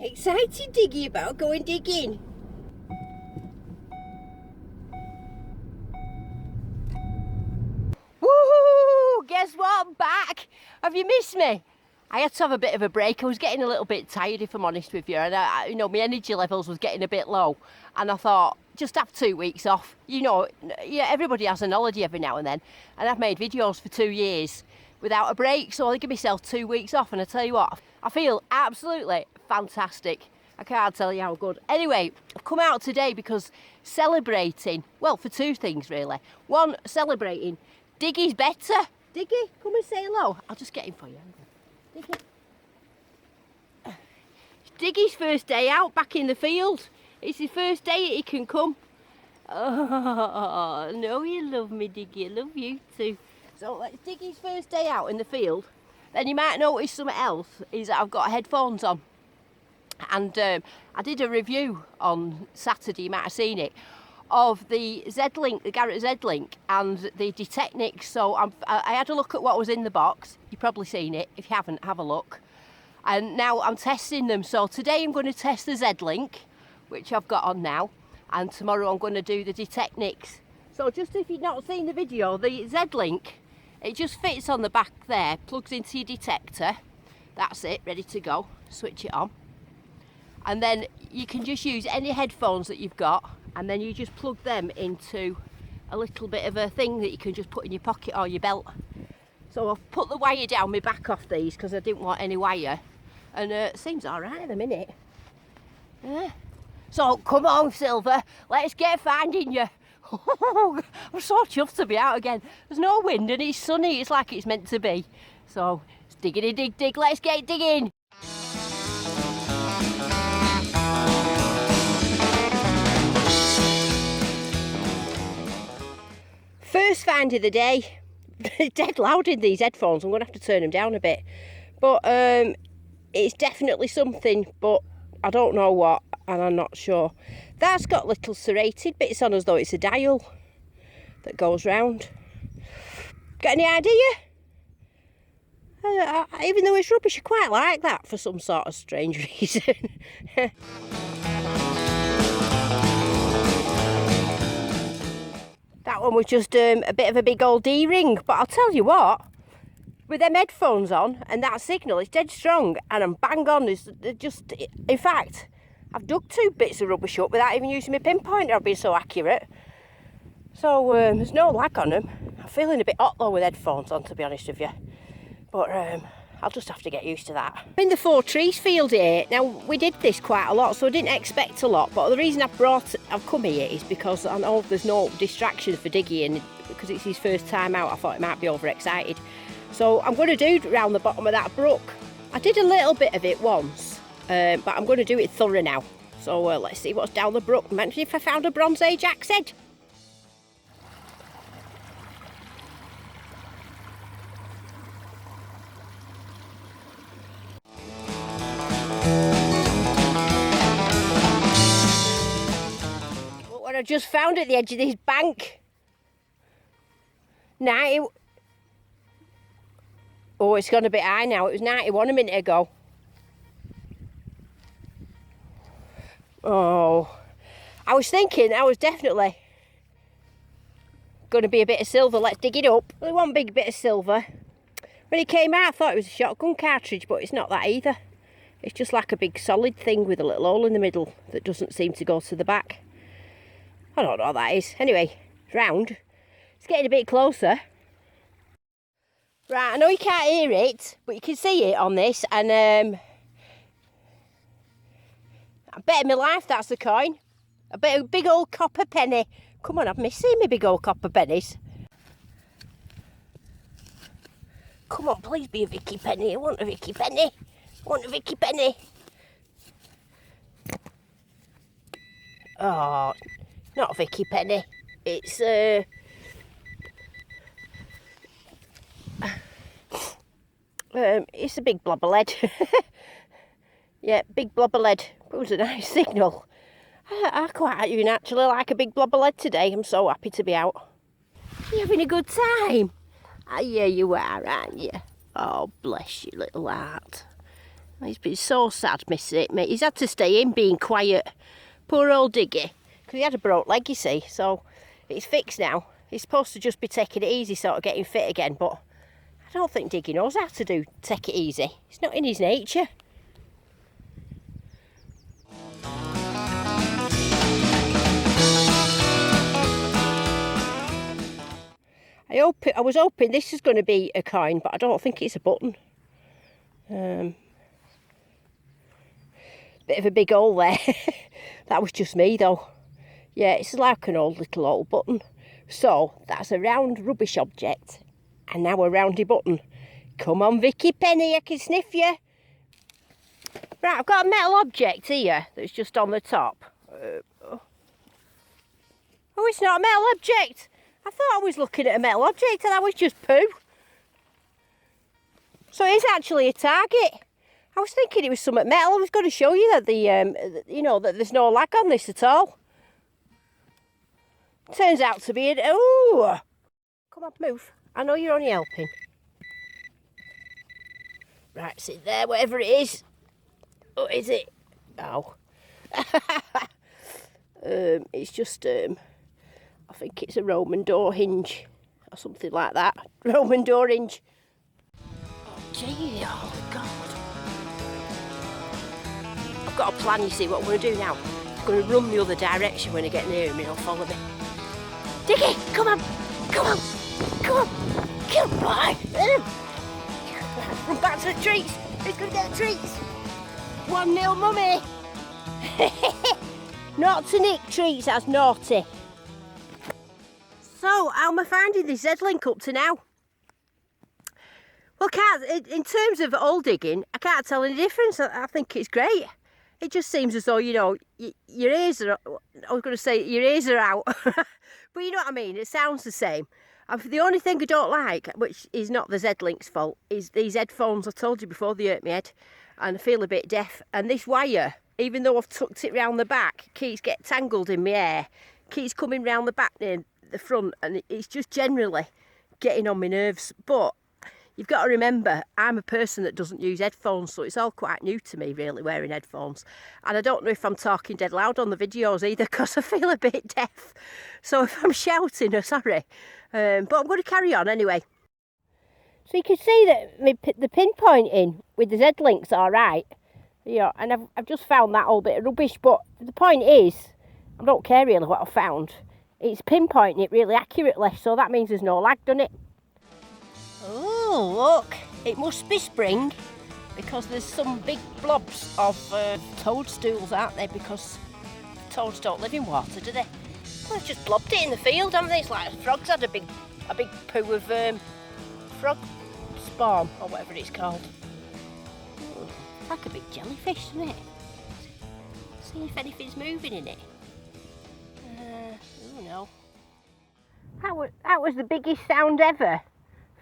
Excited, Diggy, about going digging? Woohoo! Guess what? I'm back! Have you missed me? I had to have a bit of a break. I was getting a little bit tired, if I'm honest with you, and you know, my energy levels was getting a bit low, and I thought, just have 2 weeks off. You know, yeah, everybody has an holiday every now and then, and I've made videos for 2 years without a break, so I give myself 2 weeks off, and I tell you what, I feel absolutely fantastic. I can't tell you how good. Anyway, I've come out today because celebrating, well, for two things really. One, celebrating Diggy's better. Diggy, come and say hello. I'll just get him for you. Diggy. Diggy's first day out back in the field. It's his first day he can come. Oh, no, you love me, Diggy. I love you too. So it's Diggy's first day out in the field. Then you might notice something else, is that I've got headphones on. And I did a review on Saturday, you might have seen it, of the Z-Lynk, the Garrett Z and the DET Technics. So I had a look at what was in the box. You've probably seen it. If you haven't, have a look. And now I'm testing them. So today I'm going to test the Z-Lynk, which I've got on now. And tomorrow I'm going to do the DET Technics. So just if you've not seen the video, the Z-Lynk, it just fits on the back there, plugs into your detector. That's it, ready to go. Switch it on. And then you can just use any headphones that you've got, and then you just plug them into a little bit of a thing that you can just put in your pocket or your belt. So I've put the wire down my back off these because I didn't want any wire, and it seems all right at the minute. So come on, Silver, let's get finding you. I'm so chuffed to be out again. There's no wind and it's sunny, it's like it's meant to be. So it's diggity dig dig, let's get digging. First find of the day. Dead loud in these headphones. I'm going to have to turn them down a bit. But it's definitely something, but I don't know what, and I'm not sure. That's got little serrated bits on, as though it's a dial that goes round. Got any idea? Even though it's rubbish, I quite like that for some sort of strange reason. That one was just a bit of a big old D-ring, but I'll tell you what, with them headphones on and that signal, it's dead strong, and I'm bang on. It's just, in fact, I've dug 2 bits of rubbish up without even using my pinpointer. I've been so accurate. So there's no lag on them. I'm feeling a bit hot though with headphones on, to be honest with you. But I'll just have to get used to that. I'm in the 4 trees field here. Now, we did this quite a lot, so I didn't expect a lot. But the reason I've come here is because I know there's no distraction for Diggy, and because it's his first time out, I thought he might be overexcited. So I'm going to do round the bottom of that brook. I did a little bit of it once, but I'm going to do it thorough now. So let's see what's down the brook. Imagine if I found a Bronze Age axe head. Look what I just found at the edge of this bank. 90. Oh, it's gone a bit high now. It was 91 a minute ago. Oh, I was thinking I was definitely going to be a bit of silver. Let's dig it up. Only one big bit of silver. When it came out, I thought it was a shotgun cartridge, but it's not that either. It's just like a big solid thing with a little hole in the middle that doesn't seem to go to the back. I don't know what that is. Anyway, it's round. It's getting a bit closer. Right, I know you can't hear it, but you can see it on this, and I bet in my life that's a coin. I bet a big old copper penny. Come on, I've missed seeing my big old copper pennies. Come on, please be a Vicky penny. I want a Vicky penny. I want a Vicky penny. Oh, not a Vicky penny. It's it's a big blob of lead. Yeah, big blob of lead. It was a nice signal. I quite even actually like a big blob of lead today. I'm so happy to be out. You having a good time? Oh, yeah, you are, aren't you? Oh, bless you, little heart. He's been so sad missing it, mate. He's had to stay in being quiet. Poor old Diggy. Because he had a broke leg, you see. So it's fixed now. He's supposed to just be taking it easy, sort of getting fit again. But I don't think Diggy knows how to take it easy. It's not in his nature. I was hoping this is going to be a coin, but I don't think it's a button. Bit of a big hole there. That was just me though. Yeah, it's like an old little old button. So that's a round rubbish object, and now a roundy button. Come on, Vicky Penny, I can sniff you. Right, I've got a metal object here that's just on the top. Oh, it's not a metal object. I thought I was looking at a metal object and that was just poo. So it is actually a target. I was thinking it was something metal. I was going to show you that that there's no lag on this at all. Turns out to be ooh! Come on, move. I know you're only helping. Right, sit there, whatever it is. What is it? Oh. It's just I think it's a Roman door hinge or something like that. Roman door hinge. Oh, gee, oh God. I've got a plan, you see, what I'm going to do now. I'm going to run the other direction when I get near him and he'll follow me. Diggy, come on, come on, come on, come on. Run back to the trees. He's going to get the treats. 1-0, mummy. Not to nick treats, that's naughty. So, how am I finding this Z-Lynk up to now? Well, in terms of old digging, I can't tell any difference. I think it's great. It just seems as though, your ears are, I was going to say your ears are out. But you know what I mean, it sounds the same. The only thing I don't like, which is not the Z-Link's fault, is these headphones. I told you before, they hurt my head. And I feel a bit deaf. And this wire, even though I've tucked it round the back, keeps getting tangled in my hair. Keeps coming round the back near the front, and it's just generally getting on my nerves. But you've got to remember, I'm a person that doesn't use headphones, so it's all quite new to me, really, wearing headphones. And I don't know if I'm talking dead loud on the videos either, because I feel a bit deaf. So if I'm shouting, I'm sorry. But I'm going to carry on anyway. So you can see that the pinpointing with the Z-Link's all right. And I've just found that old bit of rubbish. But the point is, I don't care really what I found. It's pinpointing it really accurately, so that means there's no lag, doesn't it? Oh, look, it must be spring, because there's some big blobs of toadstools, aren't there? Because toads don't live in water, do they? Well, they've just blobbed it in the field, haven't they? It's like frogs had a big poo of frog spawn, or whatever it's called. Oh, it's like a big jellyfish, isn't it? See if anything's moving in it. Oh no. That was the biggest sound ever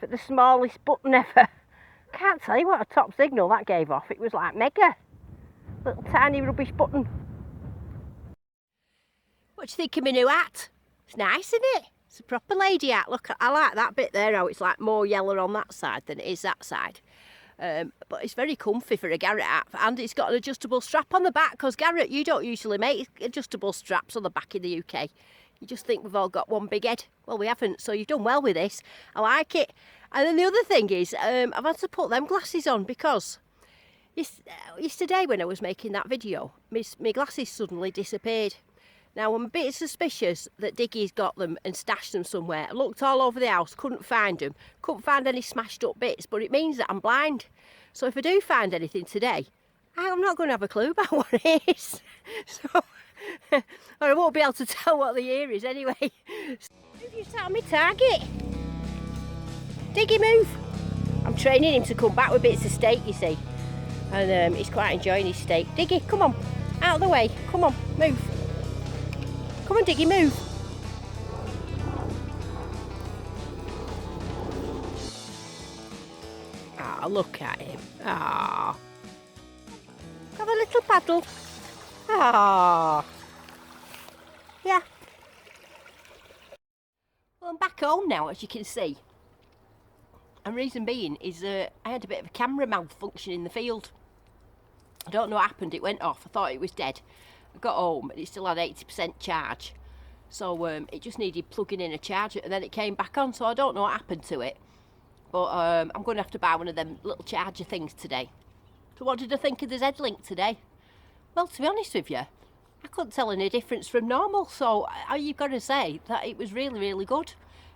for the smallest button ever. Can't tell you what a top signal that gave off. It was like mega. Little tiny rubbish button. What do you think of my new hat? It's nice, isn't it? It's a proper lady hat. Look, I like that bit there, how it's like more yellow on that side than it is that side. But it's very comfy for a Garrett hat, and it's got an adjustable strap on the back, because Garrett, you don't usually make adjustable straps on the back in the UK. You just think we've all got one big head. Well, we haven't, so you've done well with this. I like it. And then the other thing is, I've had to put them glasses on, because yesterday when I was making that video, my glasses suddenly disappeared. Now, I'm a bit suspicious that Diggy's got them and stashed them somewhere. I looked all over the house, couldn't find them. Couldn't find any smashed up bits, but it means that I'm blind. So if I do find anything today, I'm not going to have a clue about what it is. So, or I won't be able to tell what the year is anyway. Move, you sat on my target. Diggy, move. I'm training him to come back with bits of steak, you see. And he's quite enjoying his steak. Diggy, come on. Out of the way. Come on, move. Come on, Diggy, move. Ah, look at him. Ah. Have a little paddle. Ah. Yeah. Well, I'm back home now, as you can see. And reason being is I had a bit of a camera malfunction in the field. I don't know what happened, it went off. I thought it was dead. I got home and it still had 80% charge. So it just needed plugging in a charger, and then it came back on, so I don't know what happened to it. But I'm going to have to buy one of them little charger things today. So what did I think of the Z-Lynk today? Well, to be honest with you, I couldn't tell any difference from normal, so you've got to say that it was really, really good.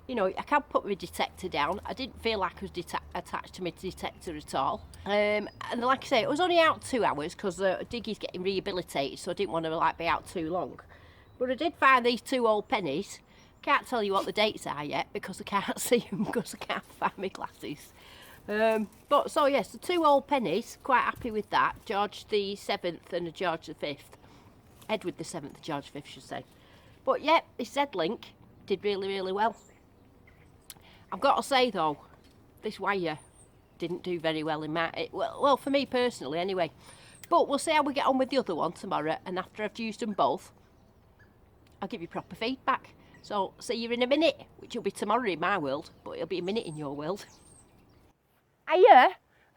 You know, I can't put my detector down. I didn't feel like I was attached to my detector at all. And like I say, it was only out 2 hours because Diggy's getting rehabilitated, so I didn't want to like be out too long. But I did find these 2 old pennies. Can't tell you what the dates are yet because I can't see them because I can't find my glasses. But so yes, the 2 old pennies, quite happy with that. George the 7th and a George the 5th. Edward the 7th, George the 5th should say. But yeah, this Z-Lynk did really, really well. I've got to say though, this wire didn't do very well in my, well for me personally anyway. But we'll see how we get on with the other one tomorrow, and after I've used them both, I'll give you proper feedback. So see you in a minute, which will be tomorrow in my world, but it'll be a minute in your world. Hiya, I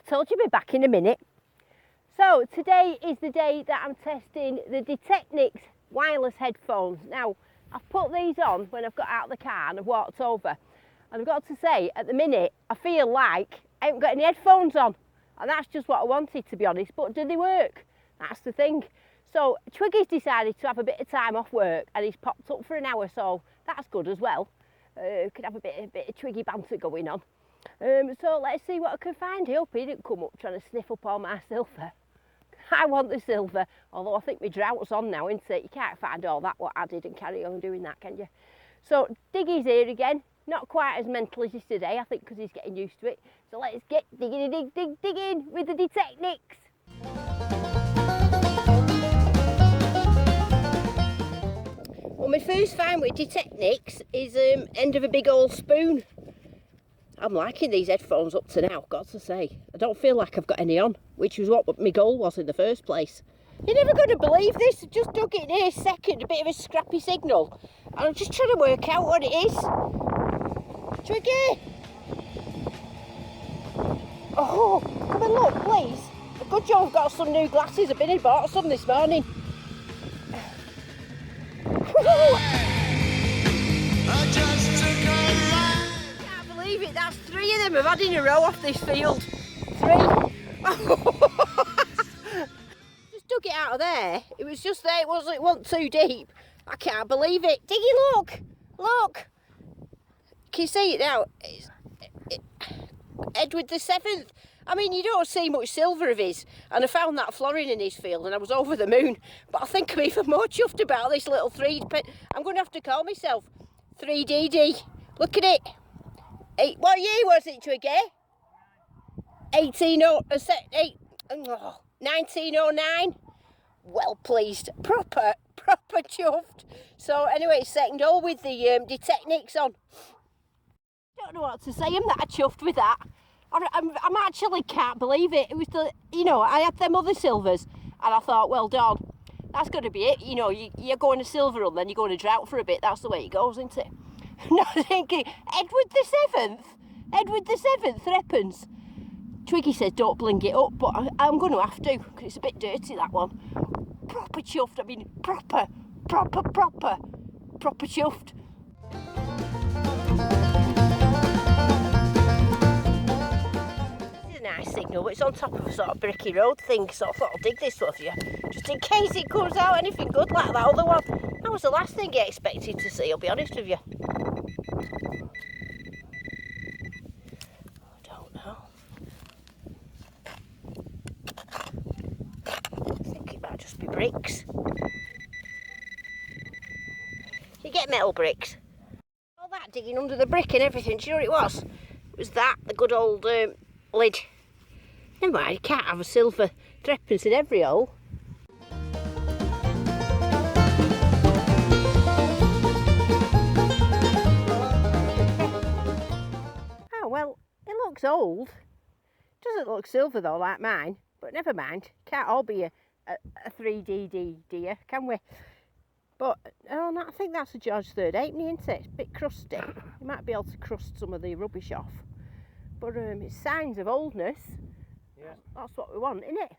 told you I'd be back in a minute. So today is the day that I'm testing the DET Technics wireless headphones. Now, I've put these on when I've got out of the car and I've walked over. And I've got to say, at the minute, I feel like I haven't got any headphones on. And that's just what I wanted, to be honest. But do they work? That's the thing. So Twiggy's decided to have a bit of time off work and he's popped up for an hour, so that's good as well. Could have a bit of Twiggy banter going on. So let's see what I can find. I hope he didn't come up trying to sniff up all my silver. I want the silver, although I think my drought's on now, isn't it? You can't find all that what I did and carry on doing that, can you? So Diggy's here again. Not quite as mental as yesterday, I think, because he's getting used to it. So let's get digging with the DET Technics. Well, my first find with DET Technics is end of a big old spoon. I'm liking these headphones up to now, got to say. I don't feel like I've got any on, which was what my goal was in the first place. You're never going to believe this. I just dug it in here a second, a bit of a scrappy signal. And I'm just trying to work out what it is. Twiggy! Oh, come and look, please. A good job I've got some new glasses. I've been and bought some this morning. I just took a ride. Can't believe it, that's 3 of them I've had in a row off this field. 3. Just dug it out of there. It was just there, it wasn't too deep. I can't believe it. Diggy, look! Look! Can you see it now? Edward the 7th. I mean, you don't see much silver of his, and I found that florin in his field and I was over the moon. But I think I'm even more chuffed about this little 3. I'm going to have to call myself 3DD. Look at it. What year was it, Twiggy? 1909. Well pleased. Proper chuffed. So anyway, second hole with the DET Technics on. Don't know what to say. I'm that chuffed with that. I'm actually can't believe it. It was I had them other silvers and I thought, well, Dawn, that's going to be it. You know, you're going to silver and then you're going to drought for a bit. That's the way it goes, isn't it? Not thinking, Edward the 7th, threepence. Twiggy says don't bling it up, but I'm going to have to because it's a bit dirty, that one. Proper chuffed. I mean, proper chuffed. Nice signal, but it's on top of a sort of bricky road thing, so I thought I'll dig this one for you, just in case it comes out anything good like that other one. That was the last thing I expected to see, I'll be honest with you. I don't know. I think it might just be bricks. You get metal bricks. All that digging under the brick and everything, do you know what it was? It was that, the good old lid. Never mind, you can't have a silver threepence in every hole. Oh well, it looks old. Doesn't look silver though, like mine. But never mind, can't all be a 3DD, dear, can we? But oh, no, I think that's a George III halfpenny, isn't it? It's a bit crusty. You might be able to crust some of the rubbish off. But it's signs of oldness. Yeah. That's what we want, isn't it?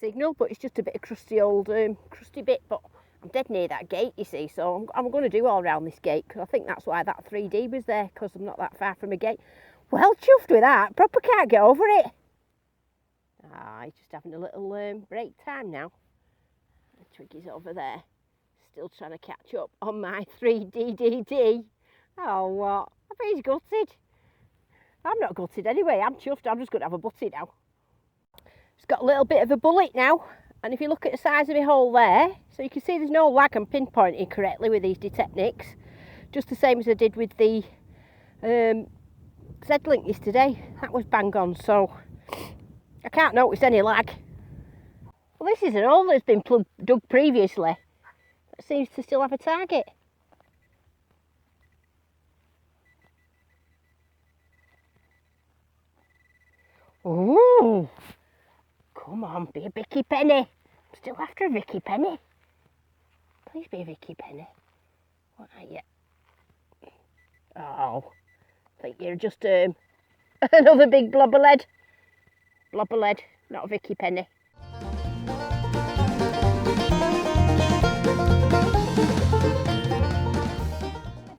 Signal, but it's just a bit of crusty old crusty bit, but I'm dead near that gate, you see, so I'm going to do all around this gate, because I think that's why that 3D was there, because I'm not that far from a gate. Well chuffed with that, proper can't get over it. Ah, he's just having a little break time now. Twiggy's over there, still trying to catch up on my 3DDD. Oh, what? I bet he's gutted. I'm not gutted anyway, I'm chuffed, I'm just going to have a butty now. It's got a little bit of a bullet now, and if you look at the size of my hole there, so you can see there's no lag and pinpointing correctly with these Deteknix, just the same as I did with the Z-Lynk yesterday. That was bang on, so I can't notice any lag. Well, this is an hole that's been dug previously. That seems to still have a target. Ooh! Come on, be a Vicky Penny. I'm still after a Vicky Penny. Please be a Vicky Penny. What are you? Oh, I think you're just another big blobberlead. Blobberlead, not a Vicky Penny. I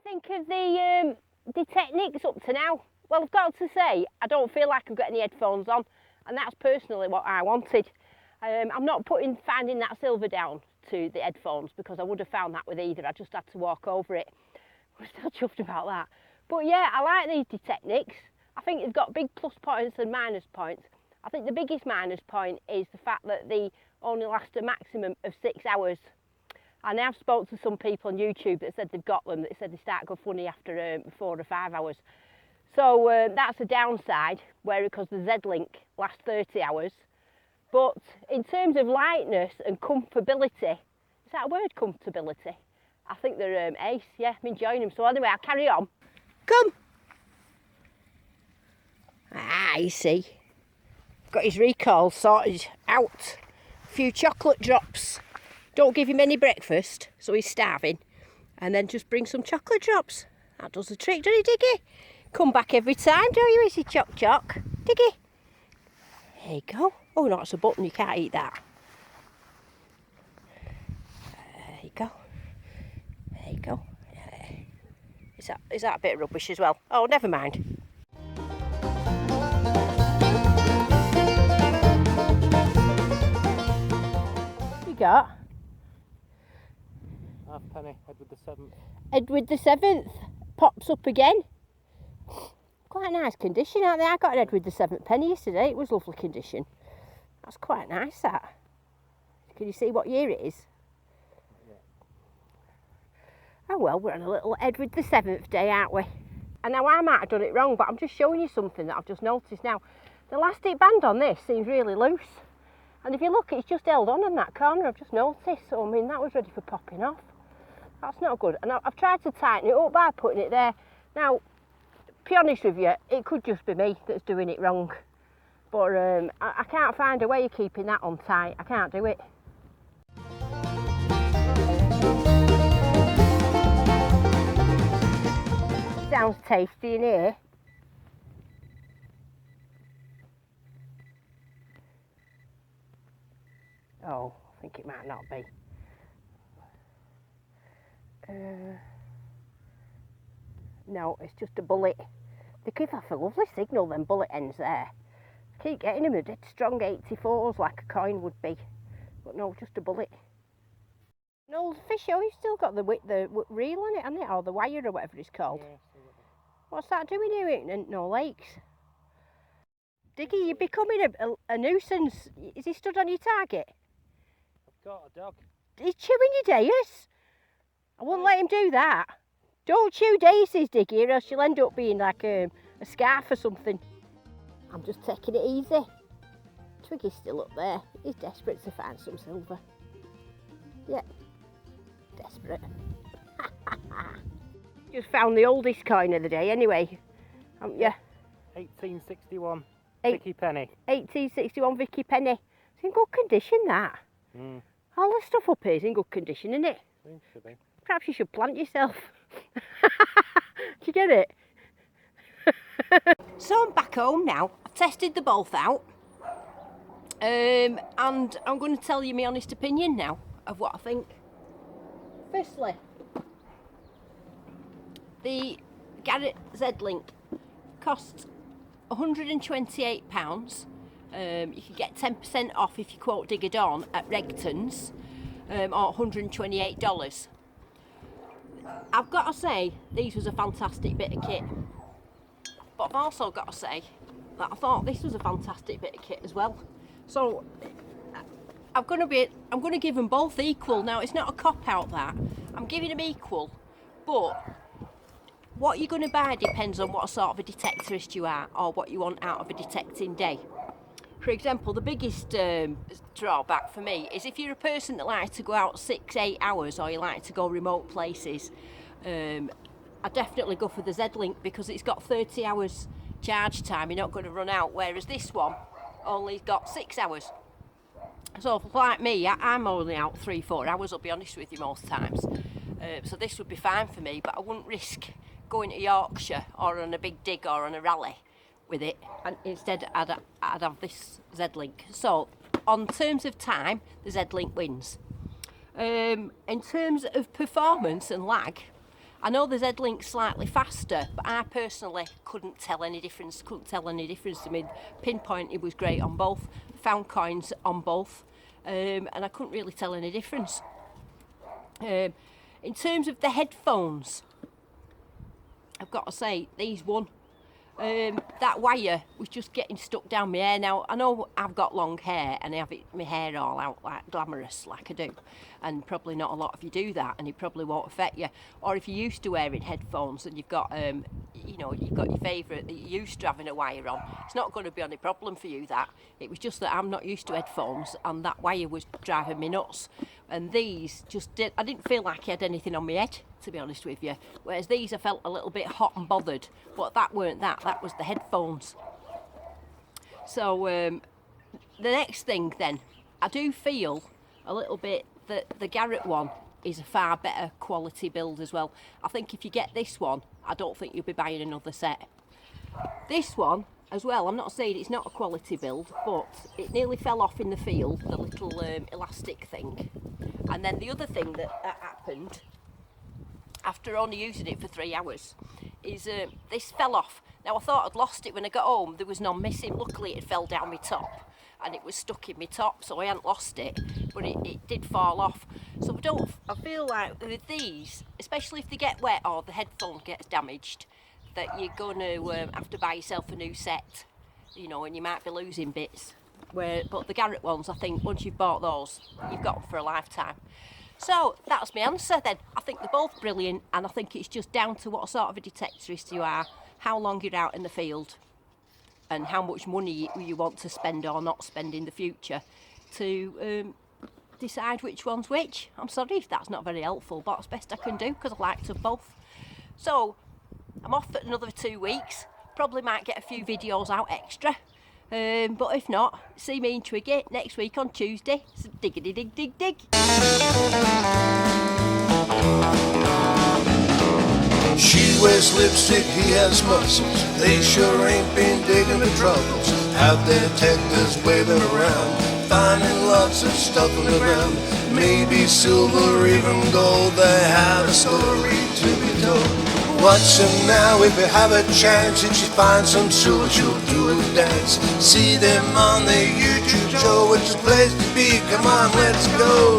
think of the Deteknix up to now. Well, I've got to say, I don't feel like I've got any headphones on. And that's personally what I wanted. I'm not finding that silver down to the headphones, because I would have found that with either. I just had to walk over it. I'm still chuffed about that. But yeah, I like these Deteknix. I think they've got big plus points and minus points. I think the biggest minus point is the fact that they only last a maximum of 6 hours. And I've spoke to some people on YouTube that said they've got them, that said they start to go funny after 4 or 5 hours. So that's a downside, because the Z-Lynk lasts 30 hours. But in terms of lightness and comfortability, is that a word, comfortability? I think they're ace, yeah, I'm enjoying them. So anyway, I'll carry on. Come! Ah, you see, got his recoil sorted out. A few chocolate drops. Don't give him any breakfast, so he's starving. And then just bring some chocolate drops. That does the trick, doesn't it, Diggy? Come back every time, don't you, Izzy Choc Choc? Diggy. There you go. Oh no, it's a button, you can't eat that. There you go. There you go. Is that a bit of rubbish as well? Oh, never mind. You got? Halfpenny, Edward the 7th. Edward the 7th pops up again. Quite nice condition, aren't they? I got an Edward the 7th penny yesterday. It was lovely condition. That's quite nice, that. Can you see what year it is? Yeah. Oh well, we're on a little Edward the 7th day, aren't we? And now I might have done it wrong, but I'm just showing you something that I've just noticed now. The elastic band on this seems really loose. And if you look, it's just held on in that corner, I've just noticed. So, I mean, that was ready for popping off. That's not good. And I've tried to tighten it up by putting it there. Now, to be honest with you, it could just be me that's doing it wrong. But I can't find a way of keeping that on tight. I can't do it. Sounds tasty in here. Oh, I think it might not be. No, it's just a bullet. They give off a lovely signal, them bullet ends there. I keep getting them, they're strong 84s like a coin would be. But no, just a bullet. No, the fish, oh, you've still got the reel on it, hasn't it? Or the wire or whatever it's called. Yeah, what's that doing here in no lakes? Diggy, you're becoming a nuisance. Is he stood on your target? I've got a dog. He's chewing your Deus. I wouldn't let him do that. Don't chew Deuces, Diggy, or else you'll end up being like a scarf or something. I'm just taking it easy. Twiggy's still up there. He's desperate to find some silver. Yeah, desperate. Just found the oldest coin of the day anyway, haven't you? 1861 Vicky Penny. 1861 Vicky Penny. It's in good condition, that. Mm. All the stuff up here is in good condition, isn't it? Seems to be. Perhaps you should plant yourself. Do you get it? So I'm back home now. I tested the both out, and I'm going to tell you my honest opinion now of what I think. Firstly, the Garrett Z-Lynk costs £128. You can get 10% off if you quote Diggy Dawn at Regton's, or $128. I've got to say, these was a fantastic bit of kit. But I've also got to say that I thought this was a fantastic bit of kit as well. So I'm going to give them both equal. Now, it's not a cop-out that. I'm giving them equal, but what you're going to buy depends on what sort of a detectorist you are or what you want out of a detecting day. For example, the biggest drawback for me is if you're a person that likes to go out 6-8 hours or you like to go remote places, I definitely go for the Z-Lynk because it's got 30 hours charge time. You're not going to run out, whereas this one only got 6 hours. So like me, I'm only out 3-4 hours, I'll be honest with you, most times. So this would be fine for me, but I wouldn't risk going to Yorkshire or on a big dig or on a rally with it, and instead I'd have this Z-Lynk. So on terms of time, the Z-Lynk wins. In terms of performance and lag, I know the Z-Link's slightly faster, but I personally couldn't tell any difference. I mean, Pinpointer was great on both, found coins on both, and I couldn't really tell any difference. In terms of the headphones, I've got to say, these won. That wire was just getting stuck down my hair. Now, I know I've got long hair and I have my hair all out like glamorous like I do, and probably not a lot of you do that, and it probably won't affect you. Or if you're used to wearing headphones and you've got you've got your favourite that you're used to having a wire on, it's not going to be any problem for you. That it was just that I'm not used to headphones and that wire was driving me nuts. And these I didn't feel like I had anything on my head, to be honest with you, whereas these I felt a little bit hot and bothered, but that weren't that was the headphones. So the next thing then, I do feel a little bit that the Garrett one is a far better quality build as well. I think if you get this one, I don't think you'll be buying another set. This one as well, I'm not saying it's not a quality build, but it nearly fell off in the field, the little elastic thing. And then the other thing that happened after only using it for 3 hours is this fell off. Now I thought I'd lost it when I got home. There was none missing. Luckily it fell down my top and it was stuck in my top, so I hadn't lost it, but it did fall off. So I feel like with these, especially if they get wet or the headphone gets damaged, that you're going to have to buy yourself a new set, you know, and you might be losing bits. But the Garrett ones, I think once you've bought those, you've got them for a lifetime. So that's my answer then. I think they're both brilliant, and I think it's just down to what sort of a detectorist you are, how long you're out in the field, and how much money you want to spend or not spend in the future to decide which one's which. I'm sorry if that's not very helpful, but it's best I can do because I like them both. So I'm off for another 2 weeks. Probably might get a few videos out extra. But if not, see me and Twiggy next week on Tuesday. So diggity dig dig dig. She wears lipstick, he has muscles. They sure ain't been digging the troubles. Have their detectives waving around, finding lots of stuff on the ground. Maybe silver or even gold. They have a story to be told. Watch them now if you have a chance. If she finds some silver, she'll do a dance. See them on the YouTube show. It's a place to be. Come on, let's go.